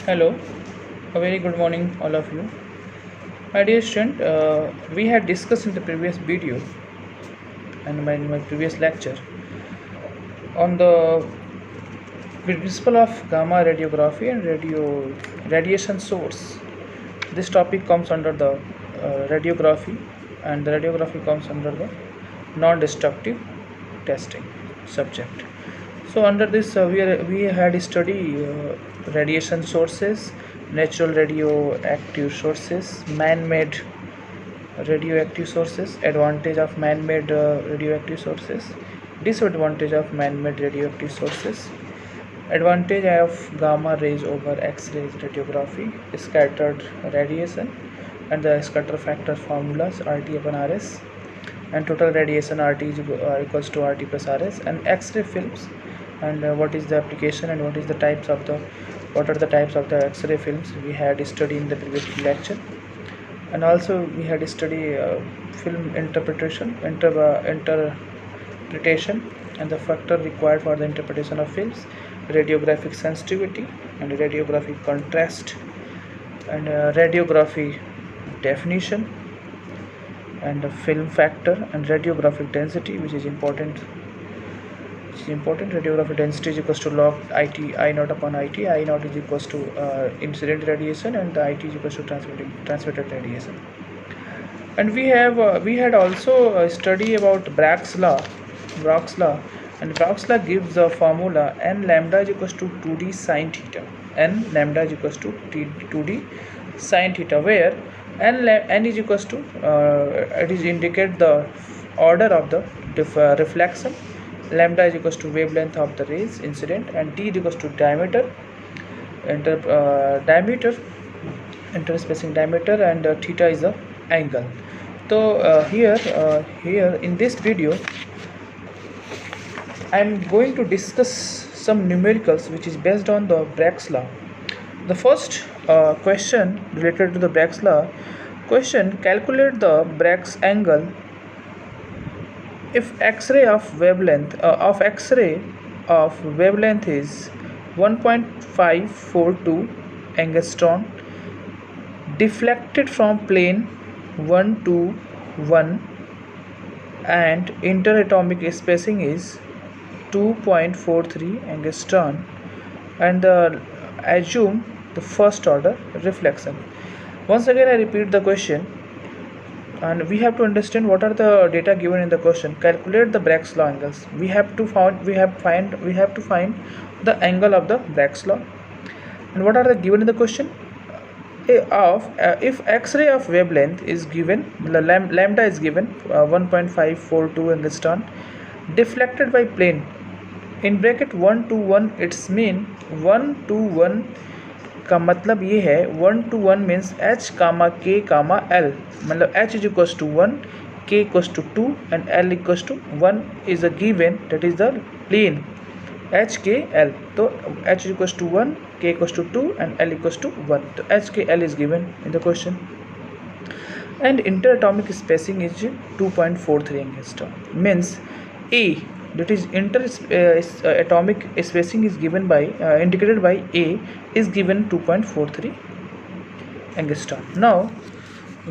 Hello, a very good morning, all of you. My dear student, we had discussed in the previous video and my previous lecture on the principle of gamma radiography and radiation source. This topic comes under the radiography, and the radiography comes under the non-destructive testing subject. So under this, we had studied radiation sources, natural radioactive sources, man-made radioactive sources, advantage of man-made radioactive sources, disadvantage of man-made radioactive sources, advantage of gamma rays over X-rays radiography, scattered radiation, and the scatter factor formulas RT upon RS, and total radiation RT is equals to RT plus RS, and X-ray films, and what is the application and what are the types of the X-ray films we had studied in the previous lecture. And also we had studied film interpretation and the factor required for the interpretation of films, radiographic sensitivity and radiographic contrast, and radiography definition, and the film factor and radiographic density, which is important. Radiographic density is equals to log IT I naught upon IT. I naught is equals to incident radiation, and the IT is equals to transmitted radiation. And we had also study about Bragg's law, and Bragg's law gives the formula n lambda is equals to 2d sine theta. N lambda is equals to 2d sine theta, where n is equals to it is indicate the order of the reflection. Lambda is equals to wavelength of the rays incident, and d is equals to diameter, interspacing diameter, and theta is the angle. So here in this video I am going to discuss some numericals which is based on the Bragg's law. The first question related to the Bragg's law question: calculate the Bragg's angle if X-ray of wavelength is 1.542 angstrom, deflected from plane 1 to 1, and interatomic spacing is 2.43 angstrom, and assume the first order reflection. Once again I repeat the question, and we have to understand what are the data given in the question. Calculate the Bragg's law angles. We have to find the angle of the Bragg's law. And what are the given in the question? If X-ray of wavelength is given, lambda is given 1.542 angstrom, deflected by plane in bracket 1 to 1, it's mean 1 to 1 का मतलब ये है 1 to 1 means h comma k comma l, मतलब h is equals to 1, k equals to 2 and l equals to 1 is a given, that is the plane h k l. तो h is equals to 1, k equals to 2 and l equals to 1. तो h k l is given in the question, and interatomic spacing is 2.43 angstrom, means A, that is atomic spacing is given by indicated by A is given 2.43 angstrom. Now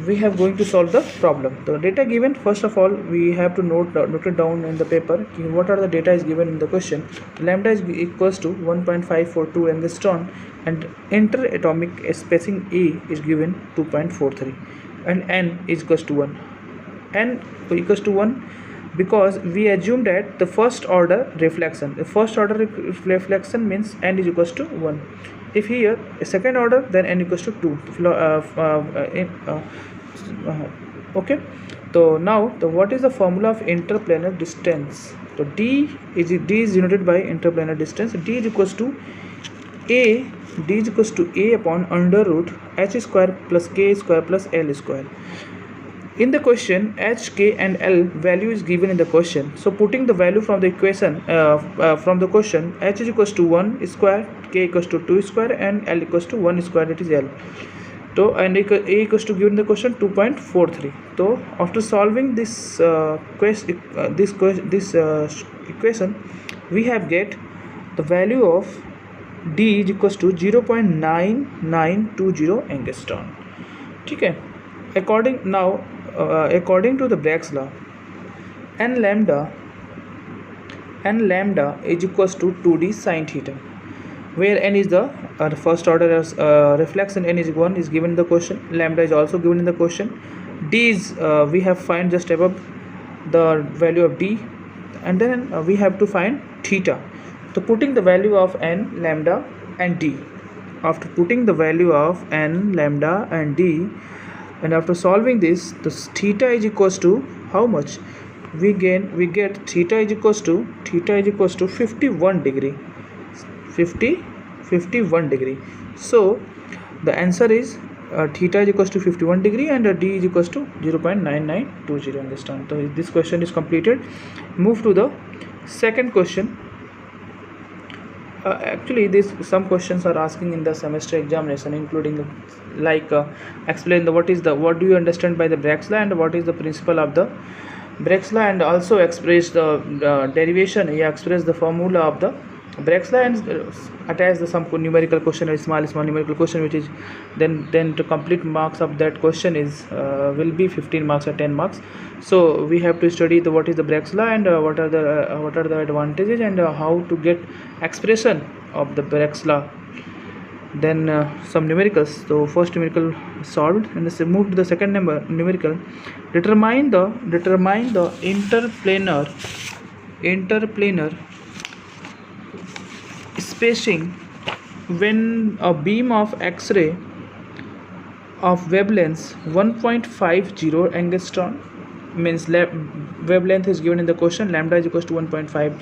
we have going to solve the problem. The data given, first of all we have to note it down in the paper. What are the data is given in the question? Lambda is equals to 1.542 angstrom, and interatomic spacing A is given 2.43, and n is equals to 1. N equals to 1 because we assume that the first order reflection. The first order reflection means n is equals to 1. If here a second order, then n equals to 2. Okay. So now what is the formula of interplanar distance? So d is denoted by interplanar distance. D is equals to a upon under root h square plus k square plus l square. In the question, h, k and l value is given in the question. So putting the value from the equation from the question, h is equals to 1 square, k equals to 2 square and l equals to 1 square, that is l. So and a equals to given in the question 2.43. So after solving this equation, we have get the value of D is equals to 0.9920 angstrom. ठीक है. According to the Bragg's law, n lambda is equals to 2d sin theta, where n is the first order reflection, n is 1 is given in the question, lambda is also given in the question, d is we have find just above the value of d, and then we have to find theta. So putting the value of n, lambda and d, after putting the value of n, lambda and d, and after solving this, the theta is equals to how much? We get theta is equals to 51 degree. 51 degree. So the answer is theta is equals to 51 degree and d is equals to 0.9920. Understand? So this question is completed. Move to the second question. Actually some questions are asking in the semester examination, including explain what do you understand by the Bragg's law and what is the principle of the Bragg's law, and also express the derivation, express the formula of the Bragg's law, and attach some numerical question, a small numerical question, which is then to complete marks of that question is will be 15 marks or 10 marks. So we have to study what is the Bragg's law and what are the advantages and how to get expression of the Bragg's law. Then some numericals. So first numerical solved, and let's move to the second numerical. Determine the interplanar spacing when a beam of X-ray of wavelength 1.50 angstrom, means wavelength is given in the question, lambda is equals to 1.50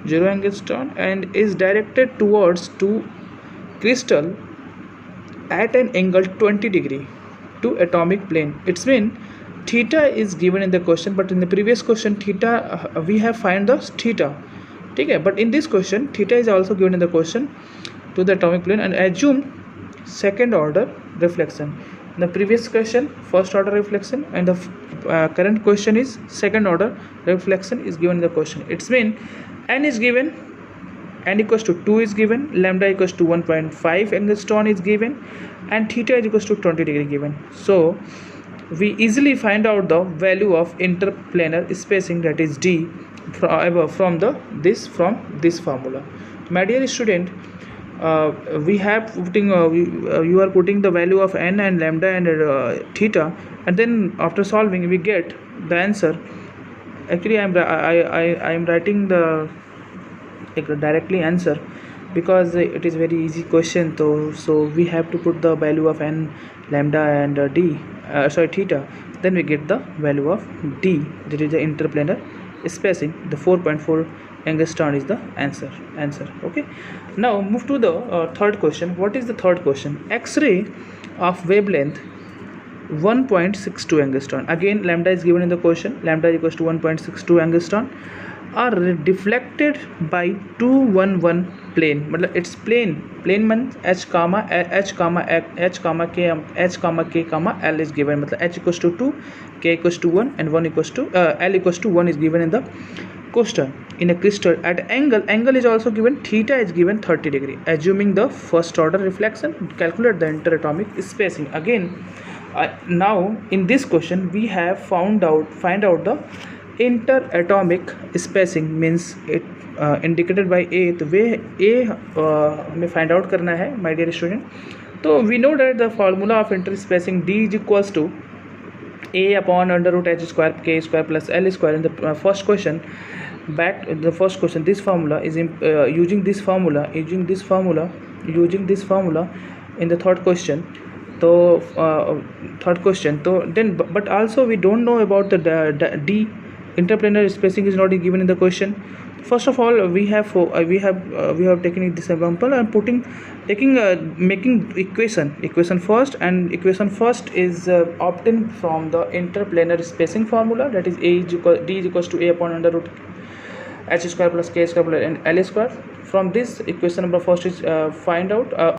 angstrom, and is directed towards two crystal at an angle 20 degree to atomic plane. It's mean theta is given in the question, but in the previous question theta we have find the theta. Okay, but in this question theta is also given in the question to the atomic plane, and assume second order reflection. In the previous question first order reflection, and the current question is second order reflection is given in the question. It's mean n is given, n equals to 2 is given, lambda equals to 1.5 angstrom is given, and theta is equals to 20 degree given. So we easily find out the value of interplanar spacing, that is d, from this formula. My dear student, we have putting you are putting the value of n and lambda and theta, and then after solving we get the answer. Actually I am writing the directly answer because it is very easy question. So we have to put the value of n, lambda and theta, then we get the value of d, that is the interplanar spacing. The 4.4 angstrom is the answer. Okay, now move to the third question. What is the third question? X-ray of wavelength 1.62 angstrom. Again lambda is given in the question, lambda is equals to 1.62 angstrom, are deflected by 211 plane. मतलब it's plane means h comma k comma l is given. मतलब h equals to 2, k equals to 1 and 1 equals to l equals to 1 is given in the question. In a crystal at angle is also given, theta is given 30 degree. Assuming the first order reflection, calculate the interatomic spacing. Again now in this question we have find out the interatomic spacing, means it indicated by a. तो वे a हमें find out करना है my dear student. तो we know that the formula of interspacing d is equals to a upon under root h square k square plus l square. In the first question, this formula is using this formula in the third question. So then but also we don't know about the d, interplanar spacing is not given in the question. First of all we have taken this example and making equation first, and equation first is obtained from the interplanar spacing formula, that is d is equals to a upon under root h square plus k square plus l square. From this equation number first is find out